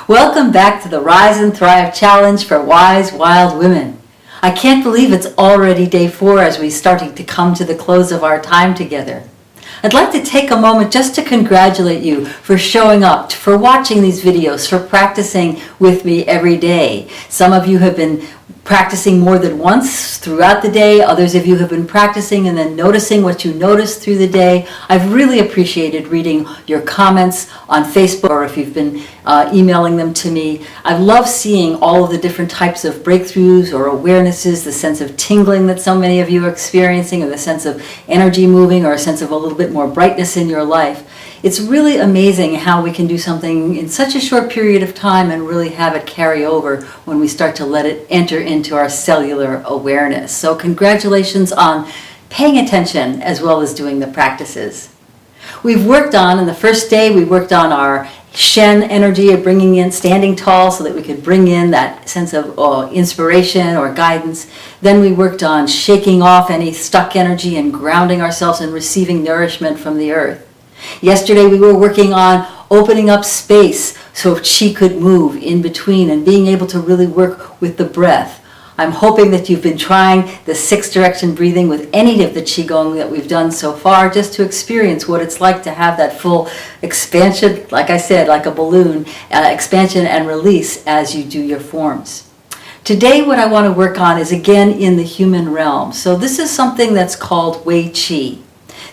Welcome back to the Rise and Thrive Challenge for Wise, Wild Women. I can't believe it's already day 4 as we're starting to come to the close of our time together. I'd like to take a moment just to congratulate you for showing up, for watching these videos, for practicing with me every day. Some of you have been practicing more than once throughout the day. Others of you have been practicing and then noticing what you noticed through the day. I've really appreciated reading your comments on Facebook, or if you've been emailing them to me. I love seeing all of the different types of breakthroughs or awarenesses, the sense of tingling that so many of you are experiencing, or the sense of energy moving, or a sense of a little bit more brightness in your life. It's really amazing how we can do something in such a short period of time and really have it carry over when we start to let it enter into our cellular awareness. So congratulations on paying attention as well as doing the practices. We've worked on, in the first day, we worked on our Shen energy of bringing in, standing tall so that we could bring in that sense of inspiration or guidance. Then we worked on shaking off any stuck energy and grounding ourselves and receiving nourishment from the earth. Yesterday we were working on opening up space so Qi could move in between and being able to really work with the breath. I'm hoping that you've been trying the 6 direction breathing with any of the Qigong that we've done so far, just to experience what it's like to have that full expansion, like I said, like a balloon, expansion and release as you do your forms. Today what I want to work on is again in the human realm. So this is something that's called Wei Qi.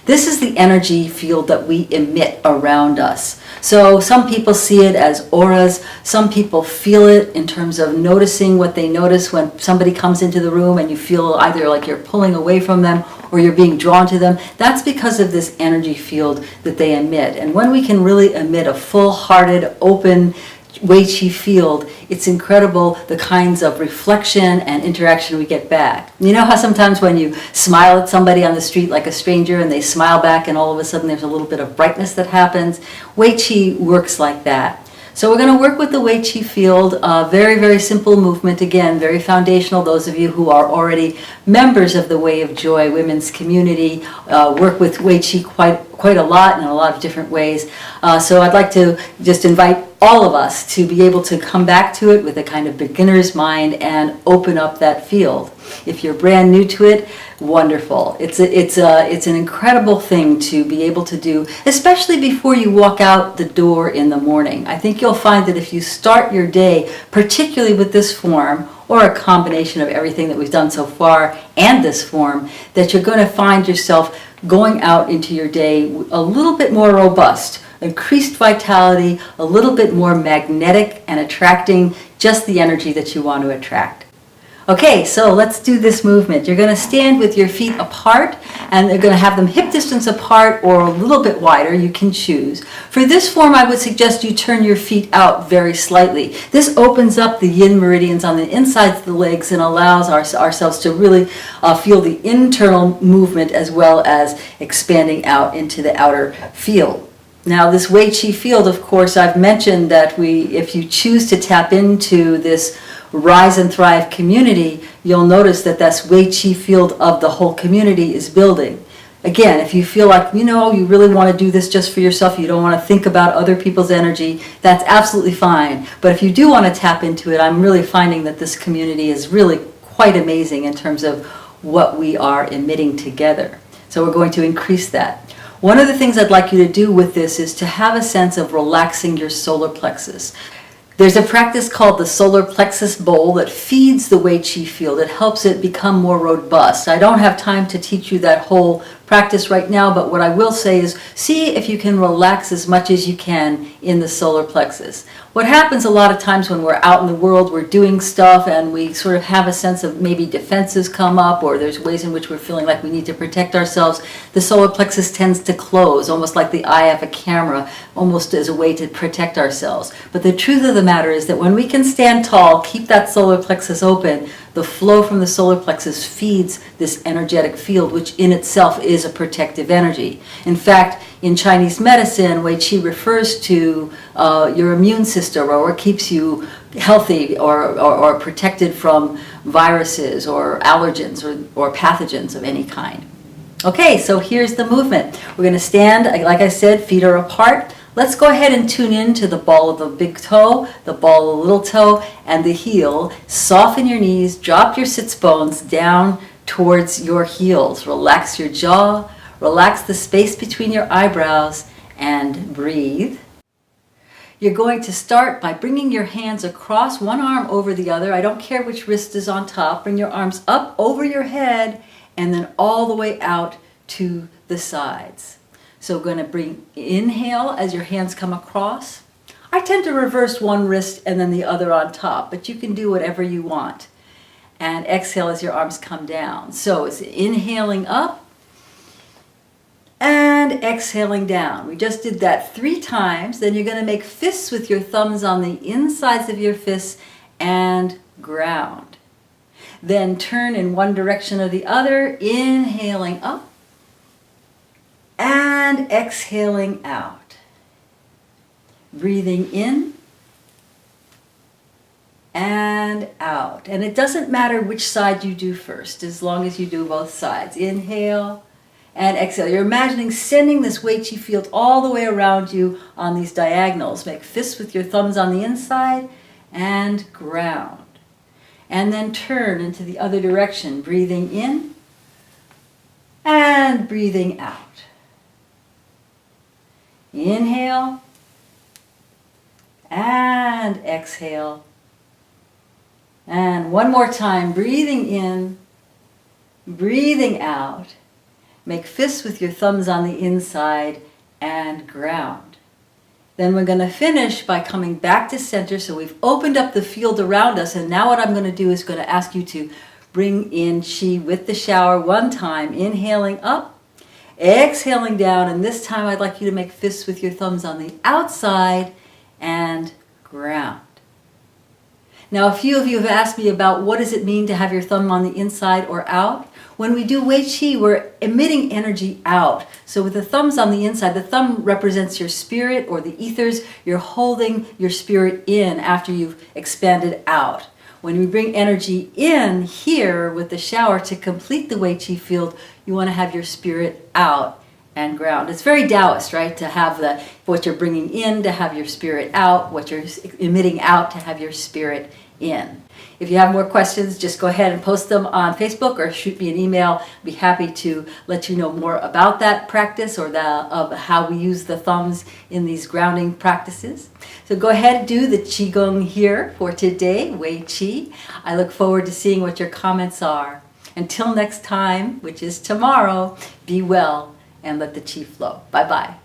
This is the energy field that we emit around us. So some people see it as auras, some people feel it in terms of noticing what they notice when somebody comes into the room and you feel either like you're pulling away from them or you're being drawn to them. That's because of this energy field that they emit. And when we can really emit a full-hearted, open Wei Qi field, it's incredible the kinds of reflection and interaction we get back. You know how sometimes when you smile at somebody on the street like a stranger and they smile back and all of a sudden there's a little bit of brightness that happens? Wei Qi works like that. So we're going to work with the Wei Qi field, very, very simple movement, again, very foundational. Those of you who are already members of the Way of Joy women's community work with Wei Qi quite a lot in a lot of different ways. So I'd like to just invite all of us to be able to come back to it with a kind of beginner's mind and open up that field. If you're brand new to it, wonderful. It's an incredible thing to be able to do, especially before you walk out the door in the morning. I think you'll find that if you start your day, particularly with this form, or a combination of everything that we've done so far and this form, that you're going to find yourself going out into your day a little bit more robust, increased vitality, a little bit more magnetic and attracting just the energy that you want to attract. Okay, so let's do this movement. You're going to stand with your feet apart, and they're going to have them hip distance apart or a little bit wider. You can choose. For this form, I would suggest you turn your feet out very slightly. This opens up the yin meridians on the insides of the legs and allows ourselves to really feel the internal movement as well as expanding out into the outer field. Now this Wei Qi field, of course, I've mentioned that if you choose to tap into this Rise and Thrive community, you'll notice that this Wei Qi field of the whole community is building. Again, if you feel like, you really want to do this just for yourself, you don't want to think about other people's energy, that's absolutely fine. But if you do want to tap into it, I'm really finding that this community is really quite amazing in terms of what we are emitting together. So we're going to increase that. One of the things I'd like you to do with this is to have a sense of relaxing your solar plexus. There's a practice called the solar plexus bowl that feeds the Wei Qi field. It helps it become more robust. I don't have time to teach you that whole practice right now, but what I will say is see if you can relax as much as you can in the solar plexus. What happens a lot of times when we're out in the world, we're doing stuff and we sort of have a sense of maybe defenses come up, or there's ways in which we're feeling like we need to protect ourselves. The solar plexus tends to close, almost like the eye of a camera, almost as a way to protect ourselves. But the truth of the matter is that when we can stand tall, keep that solar plexus open, the flow from the solar plexus feeds this energetic field, which in itself is a protective energy. In fact, in Chinese medicine, Wei Qi refers to your immune system, or what keeps you healthy or protected from viruses or allergens or pathogens of any kind. Okay, so here's the movement. We're going to stand, like I said, feet are apart. Let's go ahead and tune in to the ball of the big toe, the ball of the little toe, and the heel. Soften your knees, drop your sits bones down towards your heels. Relax your jaw, relax the space between your eyebrows, and breathe. You're going to start by bringing your hands across, one arm over the other. I don't care which wrist is on top. Bring your arms up over your head and then all the way out to the sides. So we're going to inhale as your hands come across. I tend to reverse one wrist and then the other on top, but you can do whatever you want. And exhale as your arms come down. So it's inhaling up and exhaling down. We just did that 3 times. Then you're going to make fists with your thumbs on the insides of your fists and ground. Then turn in one direction or the other, inhaling up and exhaling out. Breathing in and out. And it doesn't matter which side you do first, as long as you do both sides. Inhale and exhale. You're imagining sending this Wei Qi field all the way around you on these diagonals. Make fists with your thumbs on the inside and ground. And then turn into the other direction, breathing in and breathing out. Inhale and exhale. And one more time, breathing in, breathing out. Make fists with your thumbs on the inside and ground. Then we're going to finish by coming back to center. So we've opened up the field around us, and now what I'm going to do is going to ask you to bring in Qi with the shower one time, inhaling up, exhaling down, and this time I'd like you to make fists with your thumbs on the outside and ground. Now, a few of you have asked me about what does it mean to have your thumb on the inside or out. When we do Wei Qi, we're emitting energy out. So with the thumbs on the inside, the thumb represents your spirit or the ethers. You're holding your spirit in after you've expanded out. When we bring energy in here with the shower to complete the Wei Qi field, you want to have your spirit out and ground. It's very Taoist, right? To have what you're bringing in, to have your spirit out, what you're emitting out, to have your spirit in. If you have more questions, just go ahead and post them on Facebook or shoot me an email. I'll be happy to let you know more about that practice or of how we use the thumbs in these grounding practices. So go ahead and do the Qigong here for today, Wei Qi. I look forward to seeing what your comments are. Until next time, which is tomorrow, be well and let the Qi flow. Bye-bye.